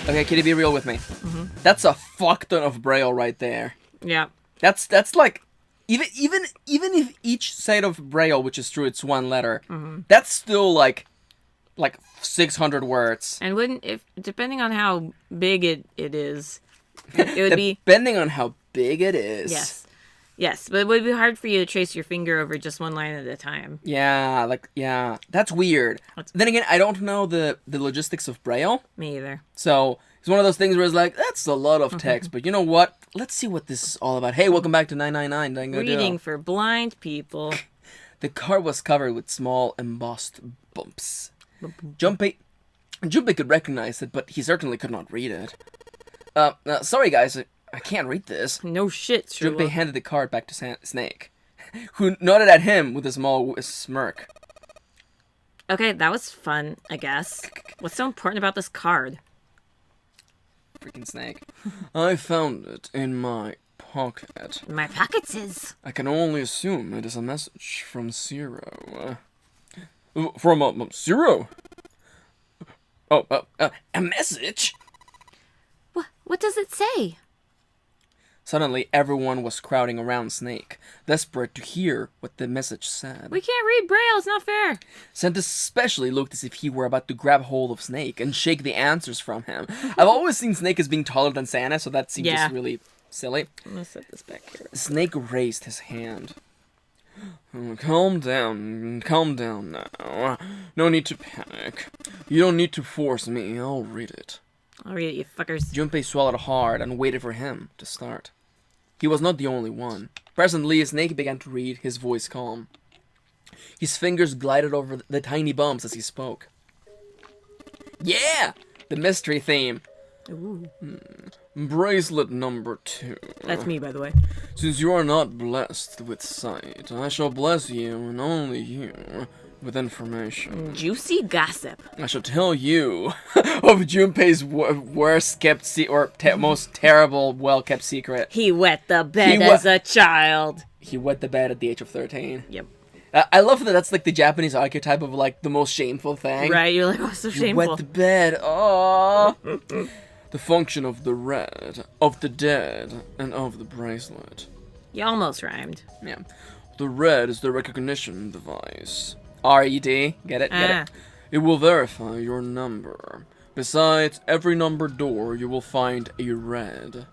Okay, Kitty, be real with me. That's a fuck ton of braille right there. Yeah. That's like, even if each side of braille, which is true, it's one letter, that's still like 600 words. And depending on how big it is, it would be... Depending on how big it is. Yes, but it would be hard for you to trace your finger over just one line at a time. Yeah, that's weird. Then again, I don't know the logistics of braille. Me either. So, it's one of those things where it's like, that's a lot of text, but you know what? Let's see what this is all about. Hey, welcome back to 999 Dango Duo. Reading for blind people. The card was covered with small embossed bumps. Junpei could recognize it, but he certainly could not read it. Sorry guys, I can't read this. No shit, Sherlock. Junpei handed the card back to Snake, who nodded at him with a small smirk. Okay, that was fun, I guess. What's so important about this card? Freaking Snake. I found it in my pocket. My pockets is. I can only assume it is a message from Zero. From Zero? A message? What does it say? Suddenly, everyone was crowding around Snake, desperate to hear what the message said. We can't read Braille, it's not fair. Santa especially looked as if he were about to grab hold of Snake and shake the answers from him. I've always seen Snake as being taller than Santa, so that seems just really silly. I'm gonna set this back here. Snake raised his hand. Calm down now. No need to panic. You don't need to force me, I'll read it. I'll read it, you fuckers. Junpei swallowed hard and waited for him to start. He was not the only one. Presently, Snake began to read, his voice calm. His fingers glided over the tiny bumps as he spoke. Yeah! The mystery theme. Ooh. Bracelet number 2. That's me, by the way. Since you are not blessed with sight, I shall bless you, and only you, with information. Juicy gossip. I shall tell you of Junpei's worst kept most terrible well-kept secret. He wet the bed as a child. He wet the bed at the age of 13. Yep. I love that that's like the Japanese archetype of like the most shameful thing. Right, you're like, oh, so shameful. You wet the bed, oh. The function of the red, of the dead, and of the bracelet. You almost rhymed. Yeah. The red is the recognition device. R-E-D, get it? Get it? It will verify your number. Besides every numbered door, you will find a red.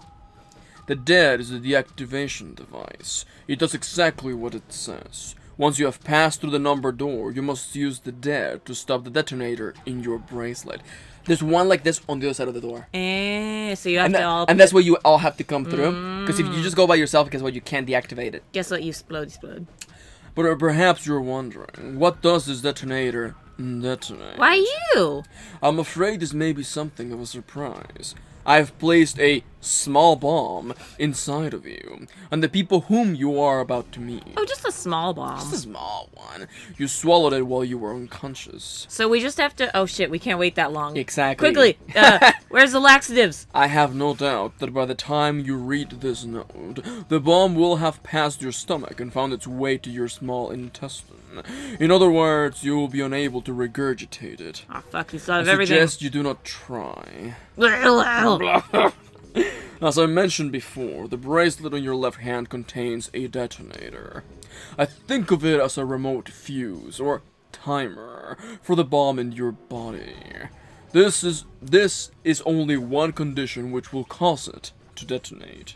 The dead is the deactivation device. It does exactly what it says. Once you have passed through the numbered door, you must use the dead to stop the detonator in your bracelet. There's one like this on the other side of the door. So you have to all... And that's where you all have to come through. Because if you just go by yourself, guess what? You can't deactivate it. Guess what? You explode. But perhaps you're wondering, what does this detonator detonate? Why you? I'm afraid this may be something of a surprise. I've placed a small bomb inside of you, and the people whom you are about to meet. Oh, just a small bomb. Just a small one. You swallowed it while you were unconscious. So we just have to... Oh, shit, we can't wait that long. Exactly. Quickly, where's the laxatives? I have no doubt that by the time you read this note, the bomb will have passed your stomach and found its way to your small intestine. In other words, you will be unable to regurgitate it. Oh, fuck, you thought of I everything. suggest you do not try. As I mentioned before, the bracelet on your left hand contains a detonator. I think of it as a remote fuse, or timer, for the bomb in your body. This is only one condition which will cause it to detonate.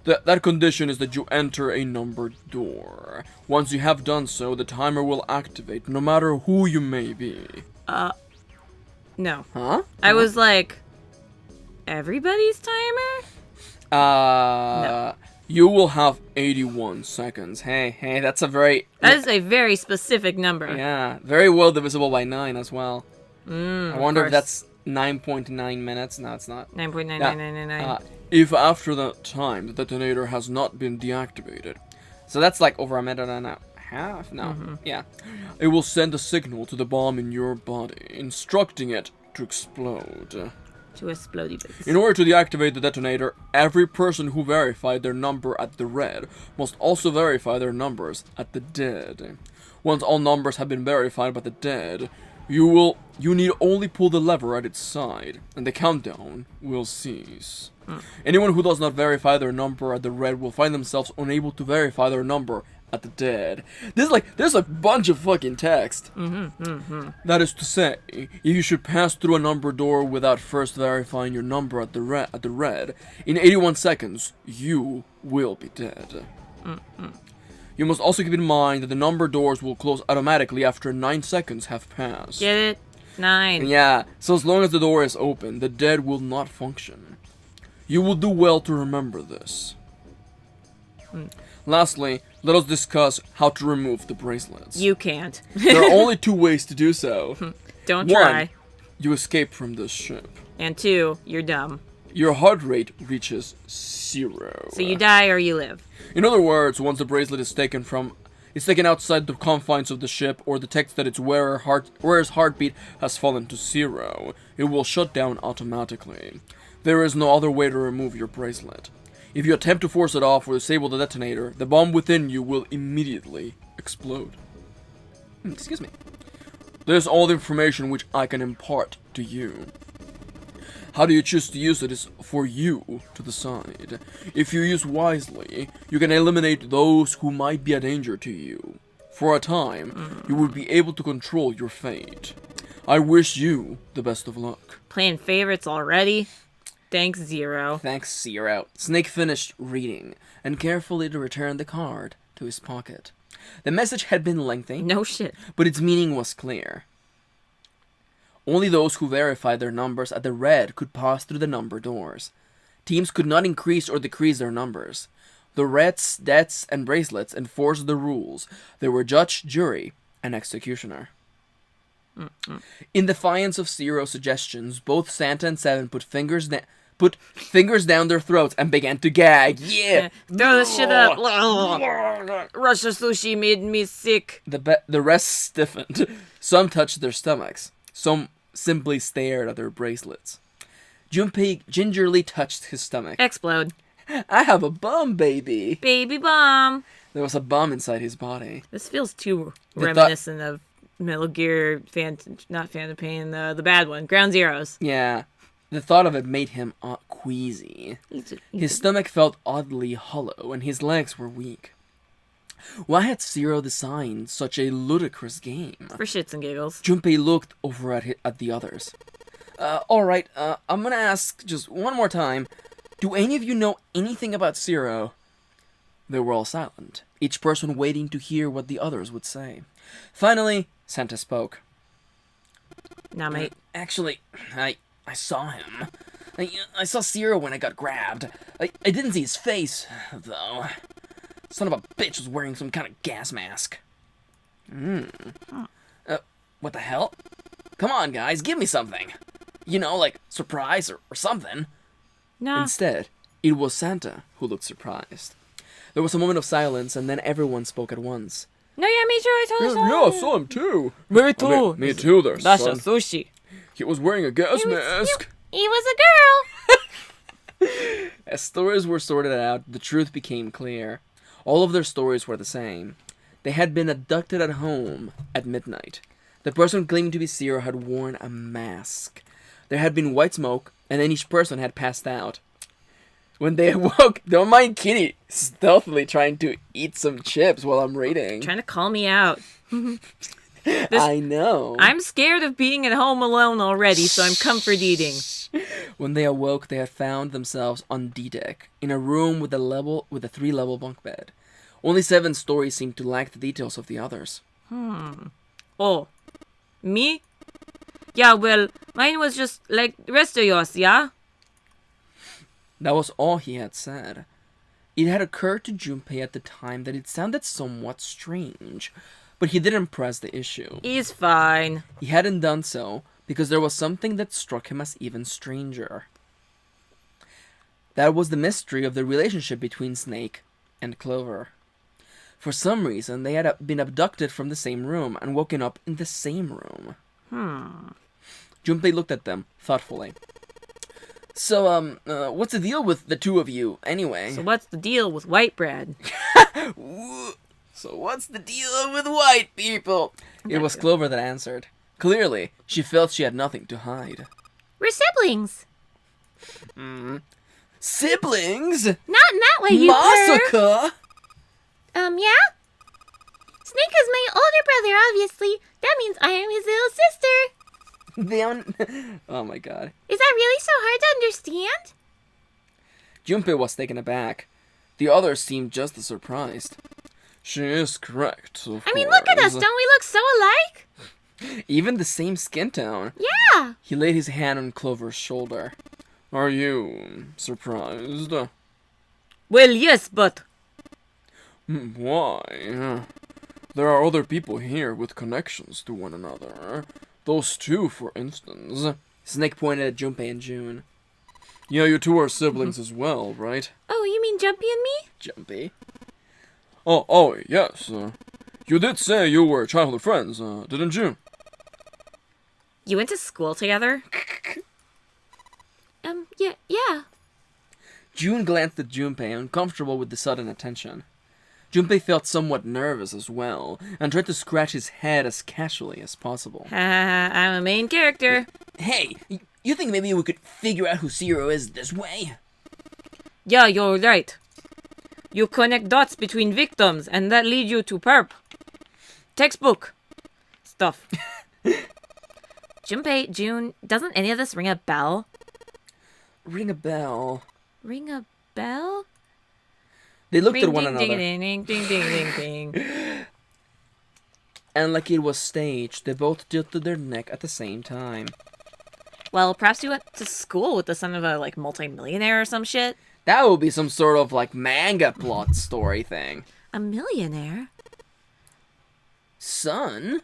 That condition is that you enter a numbered door. Once you have done so, the timer will activate, no matter who you may be. No. Huh? I was like, everybody's timer? No. You will have 81 seconds. Hey, that's a very... That is a very specific number. Yeah, very well divisible by 9 as well. I wonder if course. that's 9.9 minutes. No, it's not. 9.99999. If after that time the detonator has not been deactivated, so that's like over a minute and a half? No. Yeah. It will send a signal to the bomb in your body, instructing it to explode. To explodey bits. In order to deactivate the detonator, every person who verified their number at the red must also verify their numbers at the dead. Once all numbers have been verified by the dead, You need only pull the lever at its side, and the countdown will cease. Anyone who does not verify their number at the red will find themselves unable to verify their number at the dead. There's a bunch of fucking text. That is to say, if you should pass through a number door without first verifying your number at the red, in 81 seconds, you will be dead. You must also keep in mind that the number doors will close automatically after 9 seconds have passed. Get it? 9. Yeah, so as long as the door is open, the dead will not function. You will do well to remember this. Lastly, let us discuss how to remove the bracelets. You can't. There are only 2 ways to do so. Don't 1, try. you escape from this ship. And 2, you're dumb. Your heart rate reaches 0. So you die or you live. In other words, once the bracelet is taken outside the confines of the ship, or detects that its wearer's heartbeat has fallen to 0, it will shut down automatically. There is no other way to remove your bracelet. If you attempt to force it off or disable the detonator, the bomb within you will immediately explode. Excuse me. This is all the information which I can impart to you. How do you choose to use it is for you to decide. If you use wisely, you can eliminate those who might be a danger to you. For a time, you will be able to control your fate. I wish you the best of luck. Playing favorites already? Thanks, Zero. Thanks, Zero. Snake finished reading, and carefully returned the card to his pocket. The message had been lengthy. No shit. But its meaning was clear. Only those who verified their numbers at the red could pass through the number doors. Teams could not increase or decrease their numbers. The Reds, Deaths, and Bracelets enforced the rules. They were judge, jury, and executioner. In defiance of Zero's suggestions, both Santa and Seven put fingers down their throats and began to gag. Yeah! Throw this shit up! Russia sushi made me sick. The rest stiffened. Some touched their stomachs. Some simply stared at their bracelets. Junpei gingerly touched his stomach. Explode. I have a bum, baby. Baby bomb. There was a bomb inside his body. This feels too reminiscent of Metal Gear, not Phantom Pain, the bad one, Ground Zeroes. Yeah. The thought of it made him queasy. His stomach felt oddly hollow, and his legs were weak. Why had Zero designed such a ludicrous game? For shits and giggles. Junpei looked over at the others. Alright, I'm gonna ask just one more time. Do any of you know anything about Zero? They were all silent, each person waiting to hear what the others would say. Finally, Santa spoke. Nah, mate. Actually, I saw him. I saw Zero when I got grabbed. I didn't see his face, though. Son of a bitch was wearing some kind of gas mask. What the hell? Come on, guys, give me something. You know, like surprise or something. No. Instead, it was Santa who looked surprised. There was a moment of silence, and then everyone spoke at once. No, yeah, me too, I told you. Yeah, I saw him too. Me too. Me too, there, That's son. a sushi. He was wearing a gas mask. He was a girl. As stories were sorted out, the truth became clear. All of their stories were the same. They had been abducted at home at midnight. The person claiming to be Zero had worn a mask. There had been white smoke, and then each person had passed out. When they awoke, don't mind Kitty stealthily trying to eat some chips while I'm reading. Trying to call me out. I know. I'm scared of being at home alone already, so I'm comfort eating. When they awoke, they had found themselves on D-deck, in a room with a 3-level bunk bed. Only 7 stories seemed to lack the details of the others. Oh, me? Yeah, well, mine was just like the rest of yours, yeah? That was all he had said. It had occurred to Junpei at the time that it sounded somewhat strange, but he didn't press the issue. He's fine. He hadn't done so because there was something that struck him as even stranger. That was the mystery of the relationship between Snake and Clover. For some reason, they had been abducted from the same room and woken up in the same room. Junpei looked at them thoughtfully. So, what's the deal with the two of you, anyway? So what's the deal with white bread? So what's the deal with white people? It was Clover that answered. Clearly, she felt she had nothing to hide. We're siblings. Siblings? Not in that way, you perv. Massacre? Yeah? Snake is my older brother, obviously. That means I am his little sister. Oh my god. Is that really so hard to understand? Junpei was taken aback. The others seemed just as surprised. She is correct, of I mean, look at us. course. Don't we look so alike? Even the same skin tone. Yeah. He laid his hand on Clover's shoulder. Are you surprised? Well, yes, but... Why? There are other people here with connections to one another. Those two, for instance. Snake pointed at Junpei and June. Yeah, you two are siblings as well, right? Oh, you mean Jumpy and me? Jumpy. Oh, yes. You did say you were childhood friends, didn't you? You went to school together? Yeah. June glanced at Junpei, uncomfortable with the sudden attention. Junpei felt somewhat nervous as well, and tried to scratch his head as casually as possible. I'm a main character. Hey, you think maybe we could figure out who Zero is this way? Yeah, you're right. You connect dots between victims, and that lead you to perp. Textbook. Stuff. Junpei, June, doesn't any of this ring a bell? Ring a bell. Ring a bell? They looked Ring, at one ding, another, ding, ding, ding, ding, ding, ding. and like it was staged, they both tilted their neck at the same time. Well, perhaps you went to school with the son of a, multi-millionaire or some shit? That would be some sort of, manga plot story thing. A millionaire? Son?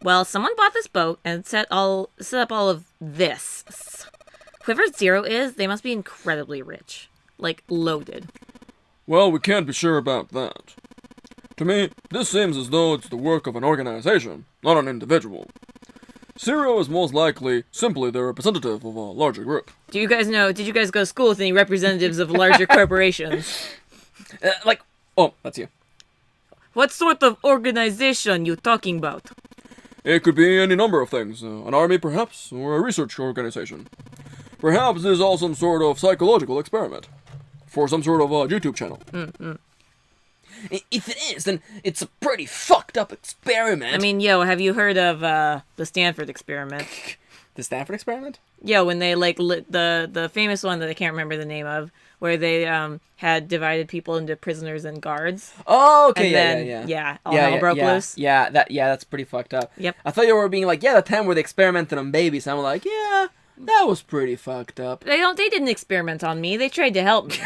Well, someone bought this boat and set up all of this. Whoever Zero is, they must be incredibly rich. Loaded. Well, we can't be sure about that. To me, this seems as though it's the work of an organization, not an individual. Zero is most likely simply the representative of a larger group. Did you guys go to school with any representatives of larger corporations? Oh, that's you. What sort of organization you talking about? It could be any number of things. An army, perhaps, or a research organization. Perhaps this is all some sort of psychological experiment. For some sort of YouTube channel. If it is, then it's a pretty fucked up experiment. I mean, have you heard of the Stanford experiment? The Stanford experiment? Yeah, when they lit the famous one that I can't remember the name of, where they had divided people into prisoners and guards. Oh, okay, and then, all hell broke loose. Yeah, that's pretty fucked up. Yep. I thought you were being the time where they experimented on babies. I'm like, yeah, that was pretty fucked up. They didn't experiment on me. They tried to help me.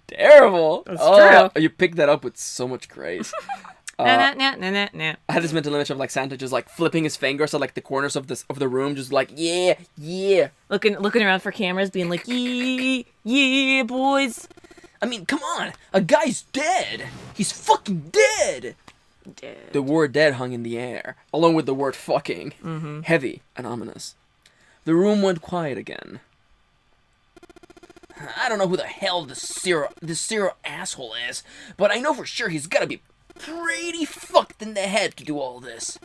Terrible. That's true. You picked that up with so much grace. Nah. I had this mental image of Santa just flipping his fingers at the corners of the room, just yeah. Looking around for cameras, being like, yeah, boys. I mean, come on, a guy's dead. He's fucking dead. Dead. The word dead hung in the air, along with the word fucking, heavy and ominous. The room went quiet again. I don't know who the hell this Zero asshole is, but I know for sure he's gotta be pretty fucked in the head to do all this.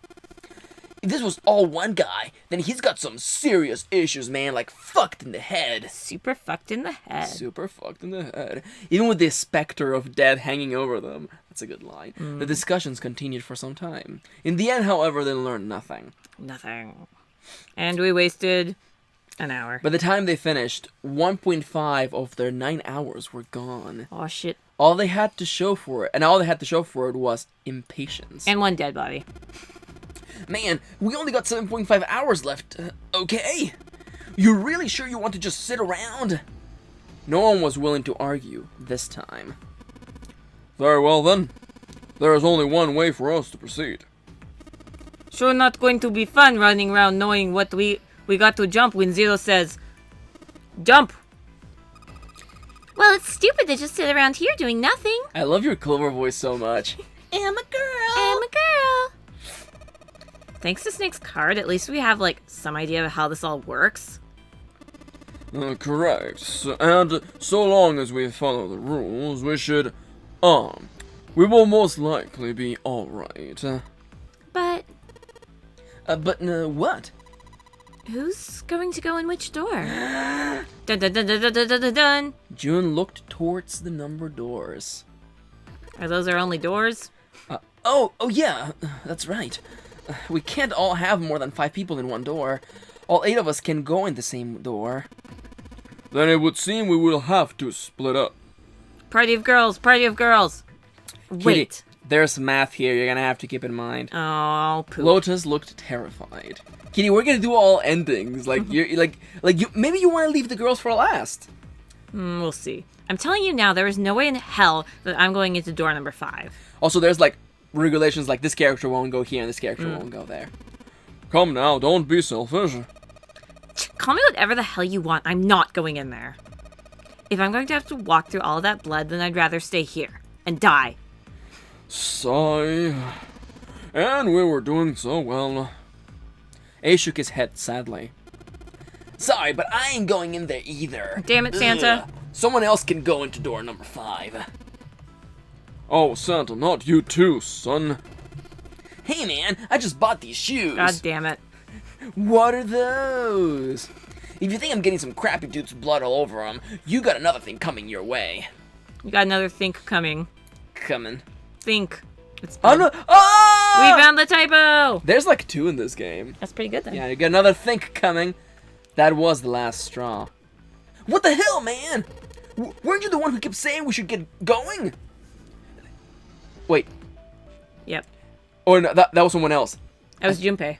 If this was all one guy, then he's got some serious issues, man, fucked in the head. Super fucked in the head. Super fucked in the head. Even with the specter of death hanging over them. That's a good line. The discussions continued for some time. In the end, however, they learned nothing. Nothing. And we wasted an hour. By the time they finished, 1.5 of their 9 hours were gone. Oh, shit. All they had to show for it was impatience. And one dead body. Man, we only got 7.5 hours left, okay? You're really sure you want to just sit around? No one was willing to argue this time. Very well then. There is only one way for us to proceed. Sure not going to be fun running around knowing what we got to jump when Zero says, jump. Well, it's stupid to just sit around here doing nothing. I love your Clover voice so much. I'm a girl. Thanks to Snake's card, at least we have, some idea of how this all works. Correct. And so long as we follow the rules, we should, we will most likely be alright. But What? Who's going to go in which door? Dun dun dun dun dun dun dun dun. June looked towards the number doors. Are those our only doors? Oh yeah, that's right. We can't all have more than 5 people in one door. All 8 of us can go in the same door. Then it would seem we will have to split up. Party of girls, party of girls. Kitty, Wait. there's math here you're gonna have to keep in mind. Oh, poop. Lotus looked terrified. Kitty, we're gonna do all endings. Like maybe you want to leave the girls for last. We'll see. I'm telling you now, there is no way in hell that I'm going into door number 5. Also, there's like regulations like this character won't go here and this character won't go there. Come now, don't be selfish. Call me whatever the hell you want. I'm not going in there. If I'm going to have to walk through all of that blood, then I'd rather stay here and die. Sigh. And we were doing so well. Ace shook his head sadly. Sorry, but I ain't going in there either. Damn it, Santa. Ugh. Someone else can go into door number 5. Oh, Santa, not you too, son. Hey, man, I just bought these shoes. God damn it. What are those? If you think I'm getting some crappy dude's blood all over them, you got another thing coming your way. You got another think coming. Coming. Think. It's Oh, no. Oh! We found the typo! There's like 2 in this game. That's pretty good then. Yeah, you got another think coming. That was the last straw. What the hell, man? Weren't you the one who kept saying we should get going? Wait. Yep. Or no, that was someone else. That was Junpei.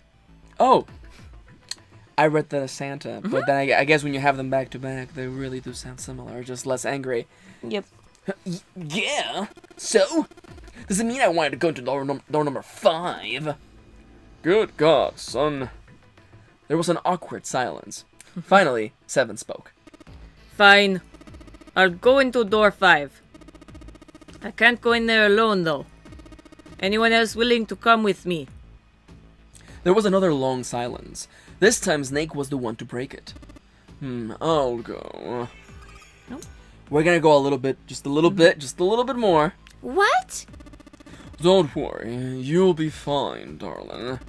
Oh. I read that as Santa, but then I guess when you have them back to back, they really do sound similar, just less angry. Yep. Yeah. So? Does it mean I wanted to go into door number 5? Good God, son. There was an awkward silence. Finally, 7 spoke. Fine. I'll go into door 5. I can't go in there alone, though. Anyone else willing to come with me? There was another long silence. This time Snake was the one to break it. I'll go. Nope. We're gonna go a little bit, just a little bit more. What? Don't worry, you'll be fine, darling.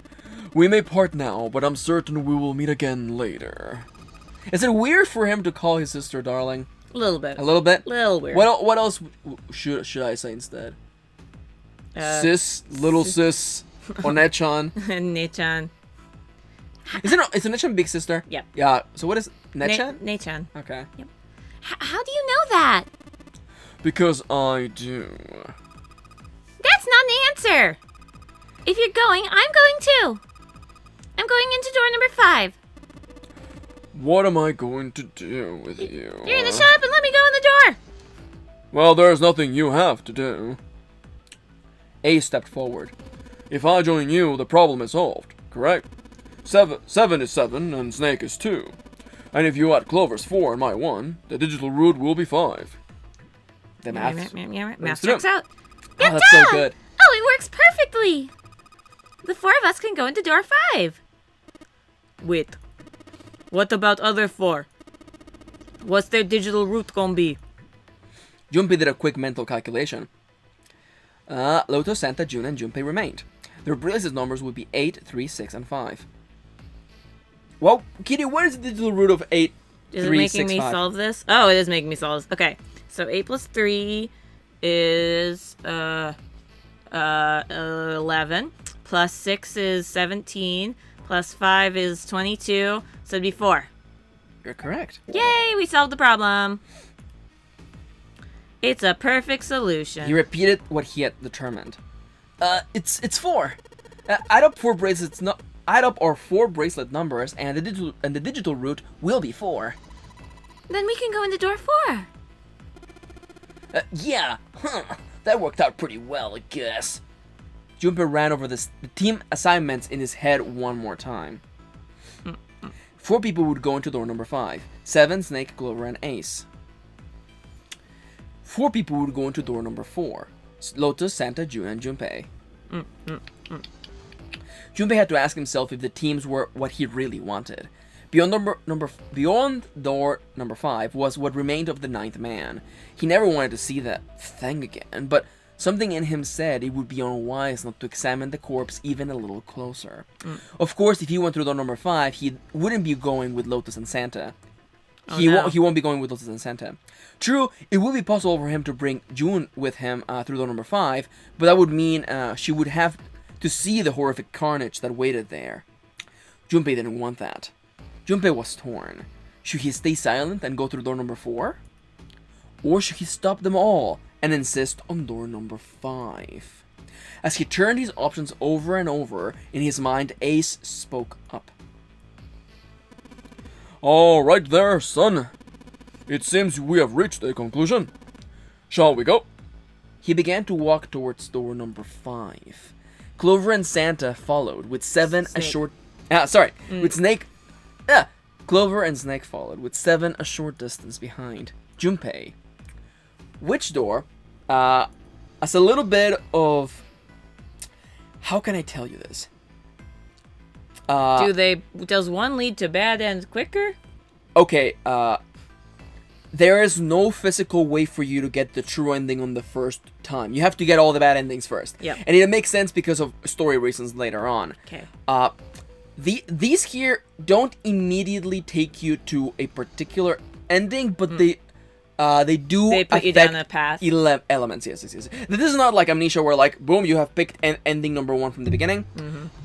We may part now, but I'm certain we will meet again later. Is it weird for him to call his sister darling? A little bit. A little bit? Little weird. What else should I say instead? Sis, little sis, or Nechan. Nechan. Is Nechan big sister? Yep. Yeah. So what is Nechan? Nechan. Okay. Yep. How do you know that? Because I do. That's not an answer. If you're going, I'm going too. I'm going into door number 5. What am I going to do with you? You're in the shop and let me go in the door. Well, there's nothing you have to do. Ace stepped forward. If I join you, the problem is solved, correct? 7 is 7, and Snake is 2. And if you add Clover's 4 and my 1, the digital root will be 5. The math. Math checks out. Oh, that's so good. Oh, it works perfectly. The 4 of us can go into door 5. Wait. What about other 4? What's their digital root gonna be? Junpei did a quick mental calculation. Lotus, Santa, June, and Junpei remained. Their bracelet numbers would be 8, 3, 6, and 5. Well, Kitty, what is the digital root of 8, Is 3, it making 6, me 5? solve this? Oh, it is making me solve this. Okay. So 8 plus 3 is 11. Plus 6 is 17. Plus 5 is 22. So it'd be 4. You're correct. Yay, we solved the problem. It's a perfect solution. He repeated what he had determined. It's 4. Add up 4 bracelets. Add up our 4 bracelet numbers, and the digital root will be 4. Then we can go into door 4. Yeah. That worked out pretty well, I guess. Junpei ran over the team assignments in his head one more time. 4 people would go into door number 5. 7, Snake, Clover, and Ace. 4 people would go into door number 4. Lotus, Santa, June, and Junpei. Junpei had to ask himself if the teams were what he really wanted. Beyond door number 5 was what remained of the 9th man. He never wanted to see that thing again, but something in him said it would be unwise not to examine the corpse even a little closer. Of course, if he went through door number 5, he wouldn't be going with Lotus and Santa. He won't be going with Lotus and Santa. True, it would be possible for him to bring June with him through door number 5, but that would mean she would have to see the horrific carnage that waited there. Junpei didn't want that. Junpei was torn. Should he stay silent and go through door number 4? Or should he stop them all and insist on door number 5? As he turned his options over and over, in his mind, Ace spoke up. All right there, son. It seems we have reached a conclusion. Shall we go? He began to walk towards door number 5. Clover and Santa followed with with Snake. Clover and Snake followed with 7 a short distance behind. Junpei. Which door? As a little bit of... How can I tell you this? Does one lead to bad ends quicker? Okay, there is no physical way for you to get the true ending on the first time. You have to get all the bad endings first. Yeah. And it makes sense because of story reasons later on. Okay. These here don't immediately take you to a particular ending, but they do They put you down a path. Elements. Yes. This is not like Amnesia where like boom, you have picked ending number 1 from the beginning.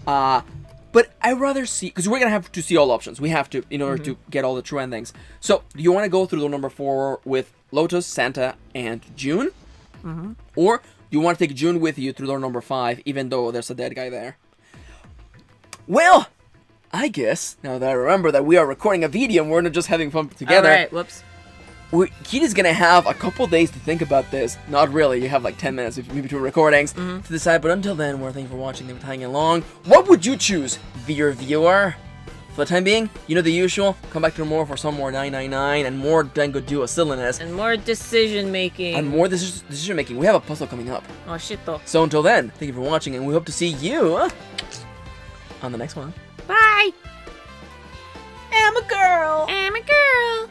But I rather see, because we're gonna have to see all options. We have to in order to get all the true endings. So do you want to go through the number 4 with Lotus, Santa, and June, or do you want to take June with you through door number 5, even though there's a dead guy there? Well, I guess now that I remember that we are recording a video and we're not just having fun together. All right. Whoops. Kitty's gonna have a couple days to think about this. Not really, you have like 10 minutes between recordings to decide, but until then, thank you for watching and tagging along. What would you choose, viewer? For the time being, you know the usual. Come back to more for some more 999 and more Dango Duo silliness. And more decision making. And more decision making. We have a puzzle coming up. Oh shit though. So until then, thank you for watching and we hope to see you on the next one. Bye! I'm a girl! I'm a girl!